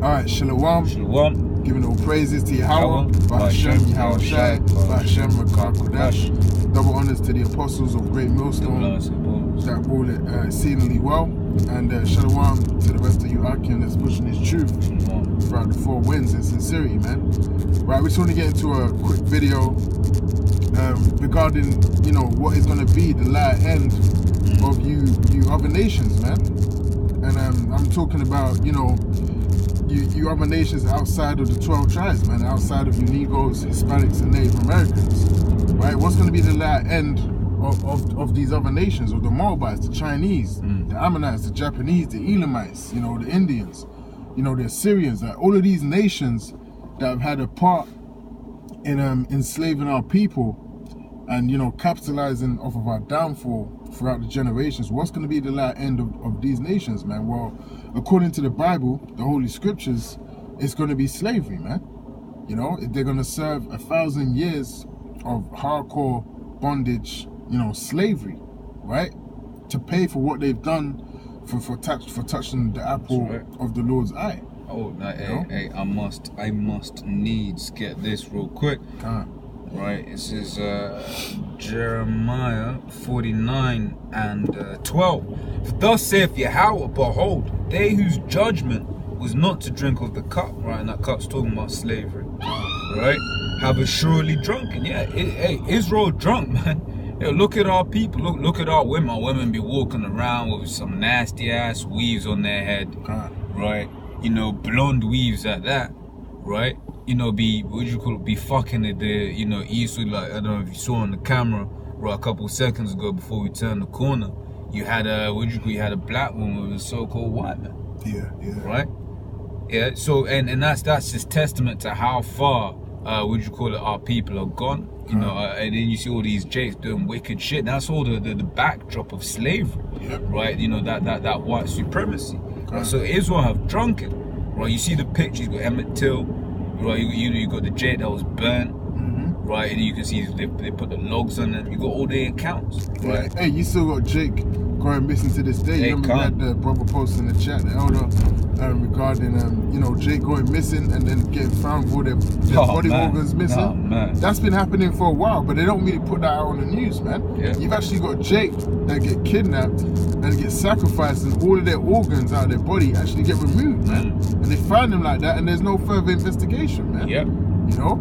Alright, Shalom. Shalom. Giving all praises to Yahweh, Bahashem, Yahweh Shai, Bahashem, Rakah Kodash. Double honors to the apostles of Great Millstone that rule it exceedingly well. And Shalom to the rest of you Akim that's pushing his truth throughout the four winds in sincerity, man. Right, we just want to get into a quick video regarding, you know, what is going to be the latter end of you other nations, man. And I'm talking about, you know, you other nations outside of the 12 tribes, man, outside of you Negroes, Hispanics, and Native Americans, right? What's going to be the latter end of these other nations, of the Moabites, the Chinese, the Ammonites, the Japanese, the Elamites, you know, the Indians, you know, the Assyrians, like all of these nations that have had a part in enslaving our people and, you know, capitalizing off of our downfall throughout the generations. What's going to be the latter end of these nations, man? Well, according to the Bible, the Holy Scriptures, it's going to be slavery, man. You know, they're going to serve 1,000 years of hardcore bondage, you know, slavery, right? To pay for what they've done for touching the apple of the Lord's eye. Oh, hey, I must needs get this real quick. Right, this is Jeremiah 49 and 12. For thus saith Yahweh, behold, they whose judgment was not to drink of the cup, right, and that cup's talking about slavery, right, have assuredly drunken. Yeah, hey, Israel drunk, man. Yo, look at our people, look at our women. Our women be walking around with some nasty ass weaves on their head, right, you know, blonde weaves at that, right. You know, be fucking at the, you know, eastward, like, I don't know if you saw on the camera, right, a couple of seconds ago before we turned the corner, you had you had a black woman with a so-called white man. Yeah. Right? Yeah, so, and that's just testament to how far, our people are gone, you know, and then you see all these jakes doing wicked shit. That's all the backdrop of slavery, right? You know, that white supremacy. Right? So Israel have drunken, right? You see the pictures with Emmett Till. Right, you got the jet that was burnt, right, and you can see they put the logs on it. You got all the accounts, right? Hey, you still got Jake going missing to this day. You remember that the brother post in the chat, the elder, regarding you know, Jake going missing and then getting found with their body organs missing. Oh, man. That's been happening for a while, but they don't really put that out on the news, man. Yeah. You've actually got Jake that get kidnapped and get sacrificed, and all of their organs out of their body actually get removed, man. And they find them like that, and there's no further investigation, man. Yep. You know?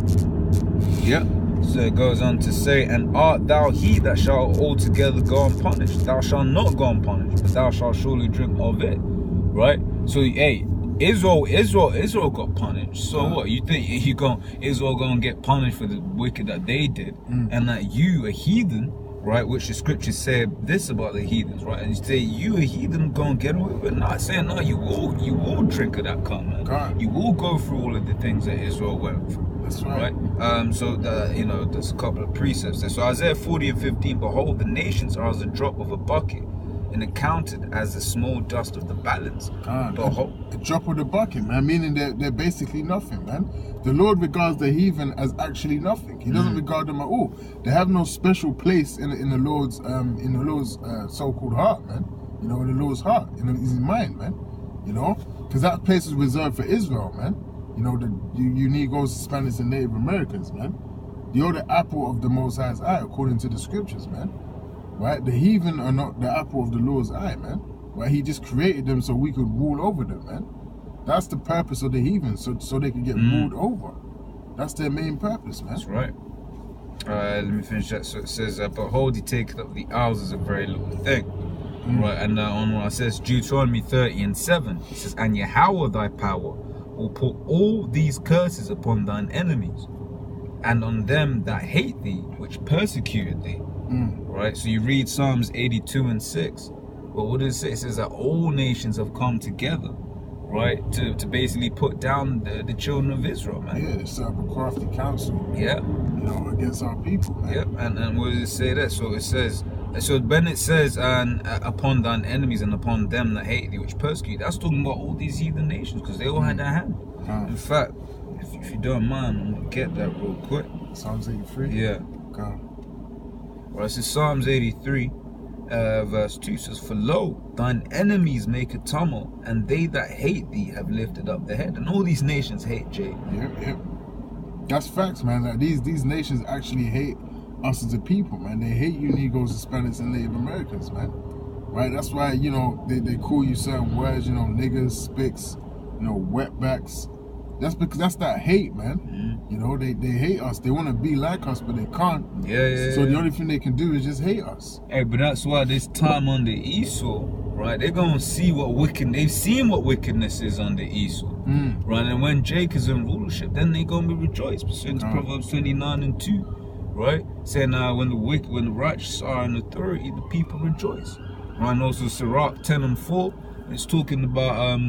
Yep. So it goes on to say, and art thou he that shall altogether go unpunished? Thou shalt not go unpunished, but thou shalt surely drink of it. Right? So, hey, Israel got punished. So what? You think Israel gonna get punished for the wicked that they did, and that you, a heathen, right? Which the scriptures say this about the heathens, right? And you say you, a heathen, gonna get away with it. Not saying no, you will drink of that cup, man. You will go through all of the things that Israel went through. That's right. So you know, there's a couple of precepts there. So Isaiah 40 and 15, behold, the nations are as a drop of a bucket, and accounted as the small dust of the balance. A drop of the bucket, man, meaning they're basically nothing, man. The Lord regards the heathen as actually nothing. He doesn't regard them at all. They have no special place in the Lord's so-called heart, man. You know, in the Lord's heart, in his mind, man. You know, because that place is reserved for Israel, man. You know, you Negroes, Hispanics, and Native Americans, man. You're the apple of the Most High's eye, according to the scriptures, man. Right? The heathen are not the apple of the Lord's eye, man. Right? He just created them so we could rule over them, man. That's the purpose of the heathen, so they can get ruled over. That's their main purpose, man. That's right. Let me finish that. So it says, behold, he taketh up the isles as a very little thing. Right, and on what it says, Deuteronomy 30 and 7, it says, and Yahweh thy power will put all these curses upon thine enemies, and on them that hate thee, which persecuted thee. Right, so you read Psalms 82 and 6. But what does it say? It says that all nations have come together, right, to basically put down the children of Israel, man. Yeah, they set up a crafty council. Yeah. You know, against our people, man. Yep, and what does it say there? So it says, so when it says, and upon thine enemies and upon them that hate thee, which persecute, that's talking about all these heathen nations, because they all had that hand. In fact, if you don't mind, I'm gonna get that real quick. Psalms 83. Yeah. Right, this is Psalms 83, verse 2 says, "For lo, thine enemies make a tumult, and they that hate thee have lifted up their head." And all these nations hate Jake. Yep. That's facts, man. Like these nations actually hate us as a people, man. They hate you Negroes, Hispanics, and Native Americans, man. Right? That's why, you know, they call you certain words, you know, niggas, spics, you know, wetbacks. That's because that's that hate, man. You know, they hate us. They want to be like us, but they can't. So the only thing they can do is just hate us. Hey, but that's why this time under Esau, right? They're gonna see they've seen what wickedness is under Esau, right? And when Jake is in rulership, then they're gonna be rejoiced. Pursuant to Proverbs 29:2, right? Saying when the righteous are in authority, the people rejoice. Right? And also Sirach 10:4, it's talking about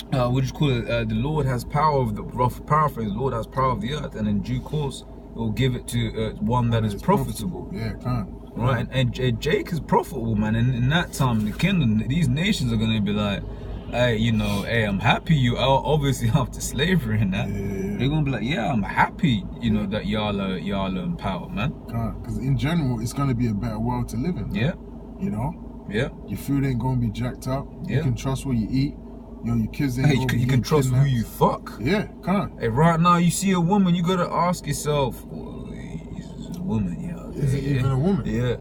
what do you call it? The Lord has power of the rough paraphrase. The Lord has power of the earth, and in due course, He will give it to one that is profitable. Yeah, can't. Right, and Jake is profitable, man. And in that time, the kingdom, these nations are gonna be like, hey, you know, hey, I'm happy you are obviously after slavery and that. They're gonna be like, yeah, I'm happy, you know, that y'all are in power, man. Because in general, it's gonna be a better world to live in. Man. Yeah. You know. Yeah. Your food ain't gonna be jacked up. Yeah. You can trust what you eat. You know, your kids ain't you can trust who you fuck. Yeah, can't. Hey, right now you see a woman, you gotta ask yourself, well, is a woman, yeah. Is it even a woman? Yeah.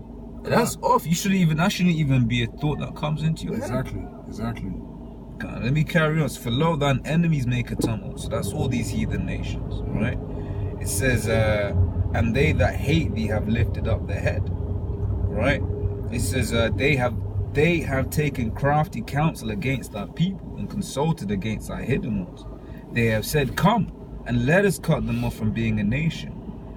That's off. That shouldn't even be a thought that comes into your head. Exactly. Let me carry on. So, "For lo, thine enemies make a tumult." So that's all these heathen nations, right? It says, "And they that hate thee have lifted up their head," right? It says, they have taken crafty counsel against thy people, and consulted against thy hidden ones. They have said, "Come, and let us cut them off from being a nation,"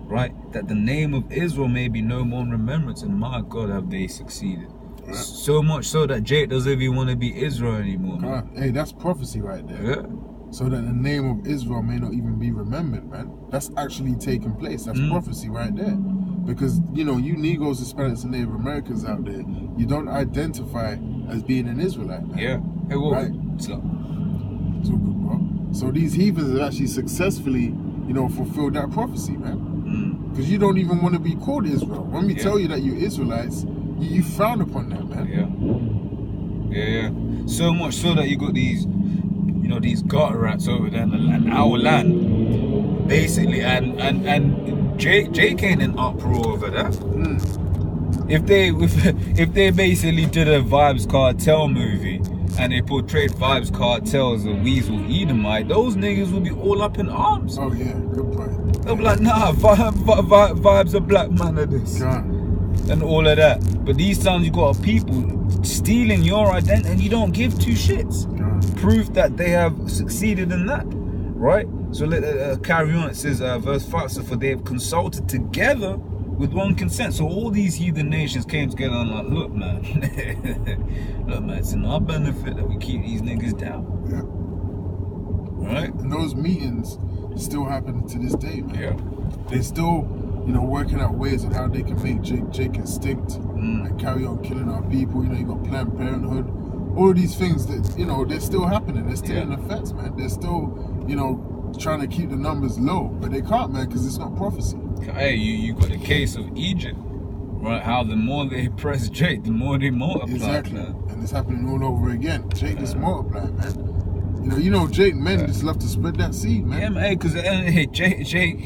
right? "That the name of Israel may be no more in remembrance." And my God, have they succeeded. Right. So much so that Jake doesn't even want to be Israel anymore, man. Hey, that's prophecy right there. Yeah. So that the name of Israel may not even be remembered, man. That's actually taking place. That's prophecy right there. Because, you know, you Negroes, Hispanics, and Native Americans out there, you don't identify as being an Israelite, man. Yeah. Hey, well, right? So good, bro. So these heathens have actually successfully, you know, fulfilled that prophecy, man. Because you don't even want to be called Israel. When we tell you that you're Israelites, you frown upon that, man. Yeah. So much so that you got these, you know, these gutter rats over there in our land, basically, and Jake ain't in uproar over that. If they basically did a Vibes Cartel movie and they portrayed Vibes Cartel as a weasel Edomite, those niggas would be all up in arms. Oh yeah, good point. They'll be like, nah, Vibes a black man of this. And all of that. But these times you got people stealing your identity and you don't give two shits. Proof that they have succeeded in that, right? So let carry on. It says verse 5, "So for they have consulted together with one consent." So all these heathen nations came together and like, look man, it's in our benefit that we keep these niggas down. Right? And those meetings still happen to this day, man. Yeah. They still, you know, working out ways of how they can make Jake extinct and carry on killing our people. You know, you got Planned Parenthood. All of these things that, you know, they're still happening. They're still in effect, man. They're still, you know, trying to keep the numbers low. But they can't, man, because it's not prophecy. Hey, you got the case of Egypt, right? How the more they press Jake, the more they multiply. Exactly. Man. And it's happening all over again. Jake is multiplying, man. You know, Jake, men just love to spread that seed, man. Yeah, man, hey, because Jake,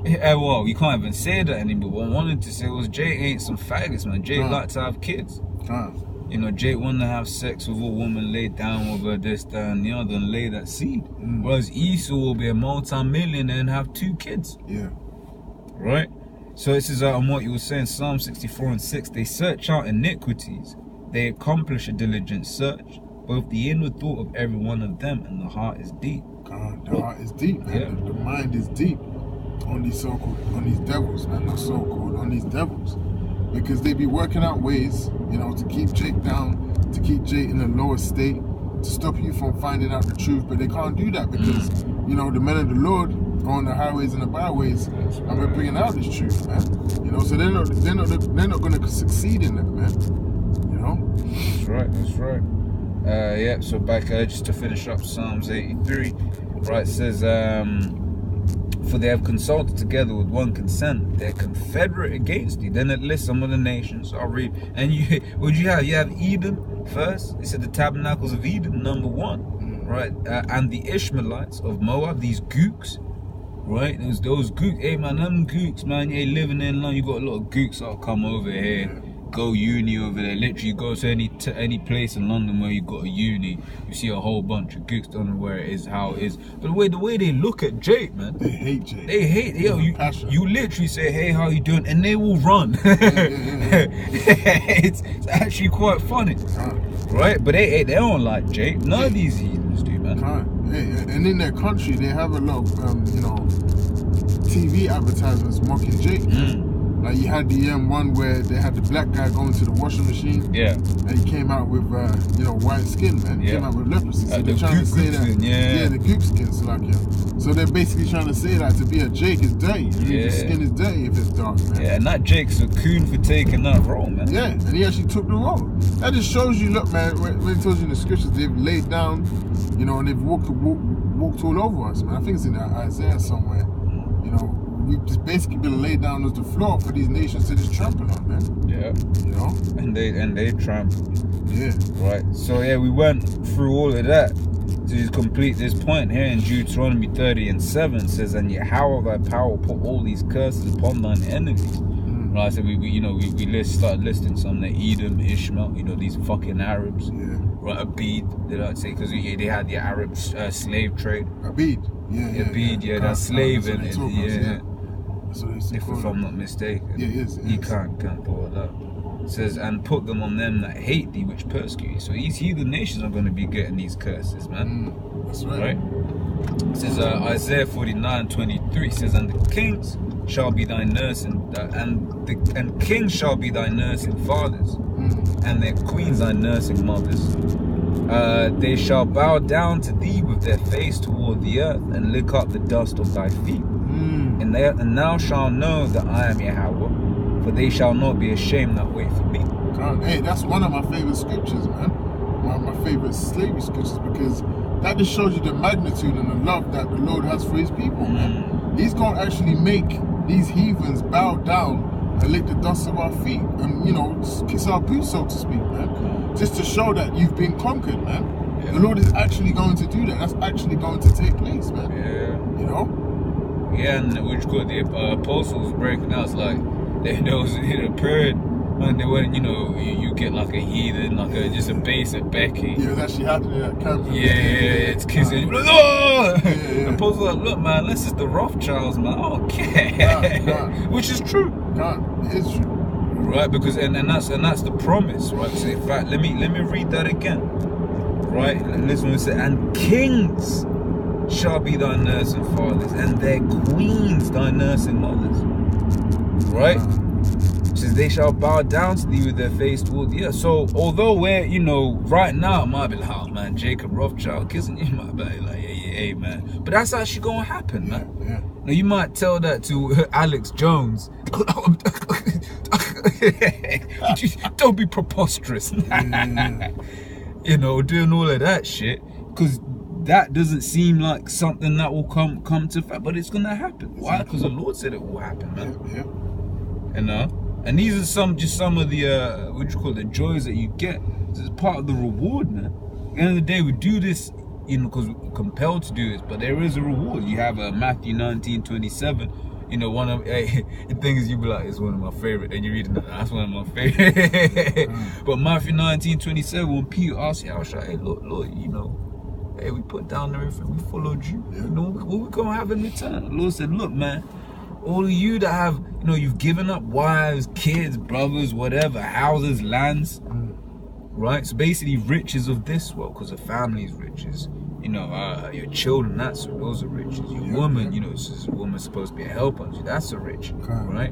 well, you can't even say that anymore. What I wanted to say was Jake ain't some faggots, man. Jake like to have kids. You know, Jake wanted to have sex with a woman, lay down with her, this, that, and the other, and lay that seed. Whereas Esau will be a multi-millionaire and have 2 kids. Yeah. Right? So this is on what you were saying, Psalm 64:6. "They search out iniquities. They accomplish a diligent search. Both the inward thought of every one of them and the heart is deep." The heart is deep, man. The mind is deep on these devils, man. Not so-called, on these devils. Because they be working out ways, you know, to keep Jake down, to keep Jake in a lower state, to stop you from finding out the truth. But they can't do that because, you know, the men of the Lord are on the highways and the byways and we're bringing out this truth, man. You know, so they're not going to succeed in that, man. You know. That's right. Yeah. So back just to finish up Psalms 83, right? It says, For they have consulted together with one consent. They're confederate against thee. Then it lists some of the nations. I'll read. And what you have? You have Edom first. It said the tabernacles of Edom, number 1. Right? And the Ishmaelites of Moab, these gooks. Right? There's those gooks. Hey man, them gooks, man, you ain't living in London. You got a lot of gooks that'll come over here. Go uni over there. Literally go to any place in London where you got a uni, you see a whole bunch of gooks. Don't know where it is, how it is. But the way they look at Jake, man, they hate Jake. They hate. Yo, you literally say, hey, how you doing, and they will run. It's actually quite funny, right? But they don't like Jake. None of these heathens do, man. And in their country, they have a lot of you know, TV advertisements mocking Jake. Like you had the one where they had the black guy going to the washing machine. Yeah. And he came out with you know, white skin, man. He came out with leprosy. So they're trying to say that. Yeah, the goop skin, so like So they're basically trying to say that to be a Jake is dirty. Your skin is dirty if it's dark, man. Yeah, and that Jake's a coon for taking that role, man. Yeah, and he actually took the role. That just shows you, look, man, when it tells you in the scriptures, they've laid down, you know, and they've walked all over us, man. I think it's in Isaiah somewhere, you know. We've just basically been laid down as the floor for these nations to just trample on, man. Yeah. You know? And they trampled. Yeah. Right. So yeah, we went through all of that to just complete this point here in Deuteronomy 30:7. It says, and yet how thy power put all these curses upon thine enemies. Right, so we started listing some, the Edom, Ishmael, you know, these fucking Arabs. Yeah. Right, Abid, did I say? Because they had the Arab slave trade. Abid. Yeah. That's slave in it. Yeah. If I'm not mistaken. Yeah, it is. You can't pull it up. It says, and put them on them that hate thee, which persecute you. So these heathen nations are going to be getting these curses, man. That's right. It says, Isaiah 49:23 says, and the kings shall be thy nurse, and kings shall be thy nursing fathers, and their queens thy nursing mothers. They shall bow down to thee with their face toward the earth, and lick up the dust of thy feet. And thou shalt know that I am Yahweh, for they shall not be ashamed that wait for me. Hey, that's one of my favorite scriptures, man. One of my favorite slavery scriptures, because that just shows you the magnitude and the love that the Lord has for his people, man. He's going to actually make these heathens bow down and lick the dust of our feet and, you know, kiss our boots, so to speak, man. Just to show that you've been conquered, man. Yeah. The Lord is actually going to do that. That's actually going to take place, man. Yeah. You know? Yeah, and which called the apostles breaking out, it's like there was a period when they went, you know, you get like a heathen, like just a basic Becky. Yeah, it was actually happening at camp. Yeah, it's kissing. Like, oh! The apostles like, look, man, this is the Rothschilds, man. I don't care. Which is true. It is true. Right, because and that's the promise, right? So in fact, let me read that again. Right, and listen what it says, and kings shall be thy nursing fathers, and their queens thy nursing mothers. Right? It says they shall bow down to thee with their face toward the earth. So although we're, you know, right now it might be like, oh man, Jacob Rothschild kissing you, might be like, hey man. But that's actually gonna happen, man. Yeah. Now you might tell that to Alex Jones. Don't be preposterous. You know, doing all of that shit, because that doesn't seem like something that will come to fact, but it's gonna happen. Why? Because the Lord said it will happen, man. Yeah. You know, and these are some of the what you call the joys that you get. This is part of the reward, man. At the end of the day, we do this, you know, because we're compelled to do this, but there is a reward. You have Matthew 19:27. You know, one of the things you be like, it's one of my favorite, and you read it, that's one of my favorite. But Matthew 19:27, when Peter asked Yahusha, hey, Lord, you know, hey, we put down everything, we followed you. You know, what we gonna have in return? The Lord said, look, man, all of you that have, you know, you've given up wives, kids, brothers, whatever, houses, lands, right? So basically riches of this world, because the family's riches. You know, your children, those are riches. Your woman, you know, a woman's supposed to be a helper. That's a rich, right?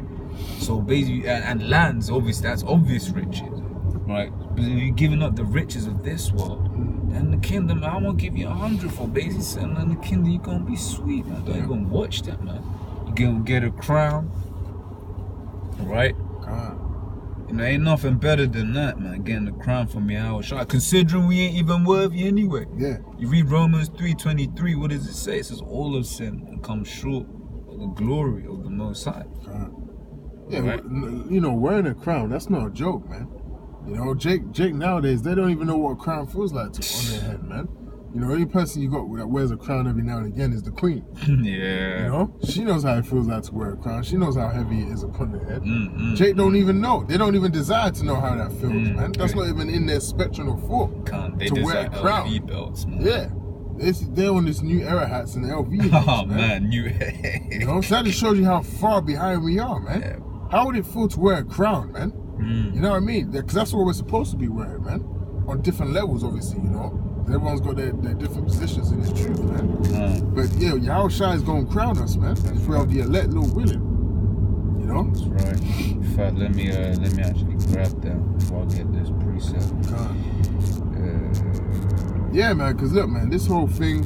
So basically, and lands, obviously, that's obvious riches, right? But if you're giving up the riches of this world, then the kingdom, I'm gonna give you 100 for basically, and then the kingdom, you're gonna be sweet, man. You're gonna watch that, man. You're gonna get a crown, right? You know, ain't nothing better than that, man. Getting the crown from Yahweh. Considering we ain't even worthy anyway. Yeah. You read Romans 3:23, what does it say? It says all of sin and come short the glory of the Most High. Yeah, Right. you know, wearing a crown, that's not a joke, man. You know, Jake nowadays, they don't even know what a crown feels like on their head, man. You know, any person you got that wears a crown every now and again is the queen. Yeah. You know, she knows how it feels like to wear a crown. She knows how heavy it is upon their head. Jake don't even know. They don't even desire to know how that feels, man. That's not even in their spectrum of thought. To wear a crown. LV belts, man. Yeah. They're on this new era hats and LV belts, oh, man. New You know, so that just shows you how far behind we are, man. Yeah. How would it feel to wear a crown, man? You know what I mean? Because that's what we're supposed to be wearing, man. On different levels, obviously, you know. Everyone's got their different positions in this truth, man. But yeah, Yahweh Shai is going to crown us, man. If we are the elect, Lord willing. You know? That's right. In fact, let me actually grab that before I get this preset. Yeah, man, because look, man, this whole thing,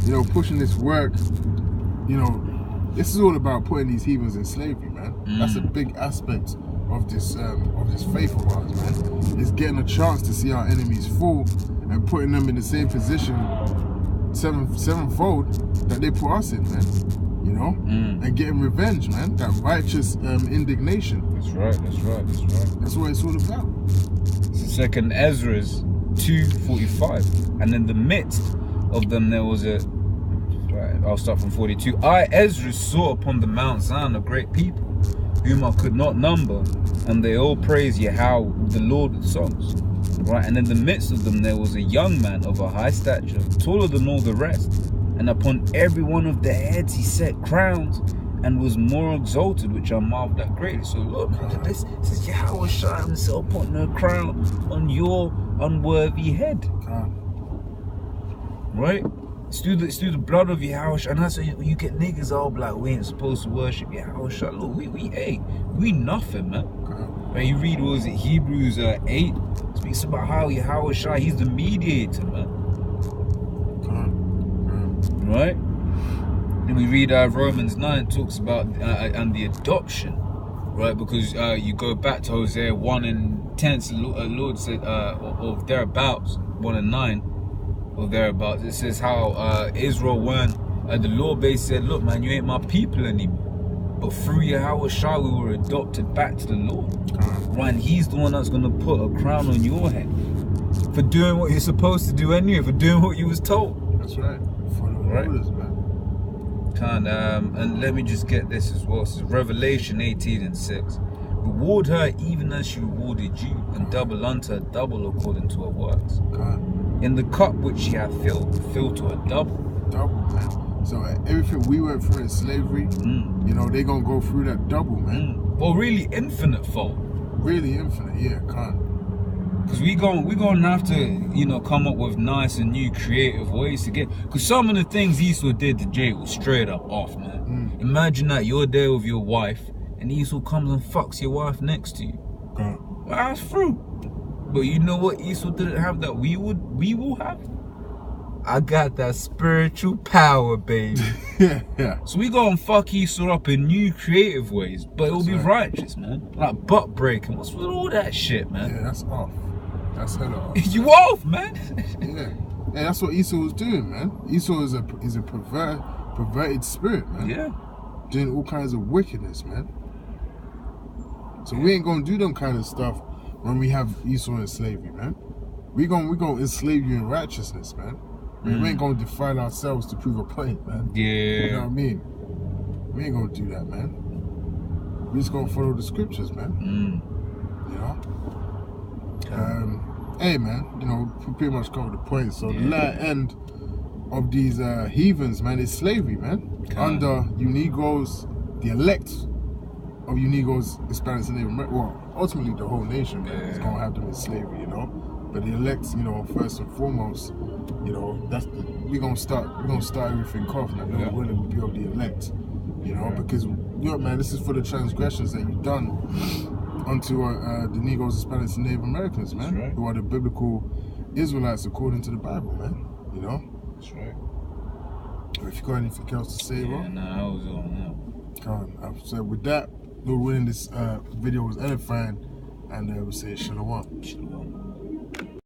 you know, pushing this work, you know, this is all about putting these heathens in slavery, man. That's a big aspect of this faith of ours, man. It's getting a chance to see our enemies fall and putting them in the same position sevenfold that they put us in, man. You know? And getting revenge, man. That righteous indignation. That's right. That's what it's all about. It's 2nd Ezra's 2:45, and in the midst of them there was a. Right, I'll start from 42. I, Ezra, saw upon the Mount Zion a great people, whom I could not number, and they all praise Yahweh, the Lord with songs. Right, and in the midst of them there was a young man of a high stature, taller than all the rest, and upon every one of their heads he set crowns, and was more exalted, which I marveled at greatly. So look, this says Yahweh Shai himself putting a crown on your unworthy head. Right? It's through the blood of Yahweh Shai, and that's why you get niggas all like, we ain't supposed to worship Yahweh Shai. Look, we nothing, man. When you read, what was it, Hebrews 8, speaks about how Yahweh Shai, he's the mediator, man. Right? Then we read Romans 9, talks about and the adoption, right? Because you go back to Hosea 1 and 10, the Lord said, or thereabouts, 1 and 9, or thereabouts, it says how Israel weren't, the Lord basically said, look, man, you ain't my people anymore. But through Yahweh Shai, we were adopted back to the Lord. Right? And he's the one that's going to put a crown on your head for doing what you're supposed to do anyway, for doing what you was told. That's right. For the orders, man. And let me just get this as well. It says Revelation 18:6. Reward her even as she rewarded you, and double unto her double according to her works. In the cup which she hath filled to her double. Double, man. So everything we went through in slavery, you know, they gonna go through that double, man. Well, really infinite fold. Really infinite, yeah, Because we gonna have to, you know, come up with nice and new creative ways to get. Because some of the things Esau did to Jake was straight up off, man. Imagine that you're there with your wife, and Esau comes and fucks your wife next to you. Well, that's true. But you know what Esau didn't have that we will have? I got that spiritual power, baby. Yeah. So we gonna fuck Esau up in new creative ways, but it'll be righteous, man. Like butt breaking. What's with all that shit, man? Yeah, that's off. That's hella off. You off, man? Yeah, that's what Esau was doing, man. Esau is a perverted spirit, man. Yeah. Doing all kinds of wickedness, man. So we ain't gonna do them kind of stuff when we have Esau in slavery, man. We gonna enslave you in righteousness, man. We ain't gonna defile ourselves to prove a point, man. Yeah. You know what I mean? We ain't gonna do that, man. We just gonna follow the scriptures, man. You know? Hey, man, you know, we pretty much covered the point. So the latter end of these heathens, man, is slavery, man. Under you Negroes, the elect of you Negroes, Hispanics and Native Americans, well, ultimately the whole nation, man, is gonna have them in slavery, you know. But the elect, you know, first and foremost, you know, we're gonna start everything off now. We're willing to be of the elect, you know, because you know, man, this is for the transgressions that you've done unto the Negroes, Hispanics, and Native Americans, man, who are the biblical Israelites according to the Bible, man. You know. That's right. If you got anything else to say, bro? Yeah, nah, I was on that. So with that, Lord willing, this video was edifying, and we'll say shalom. Shalom.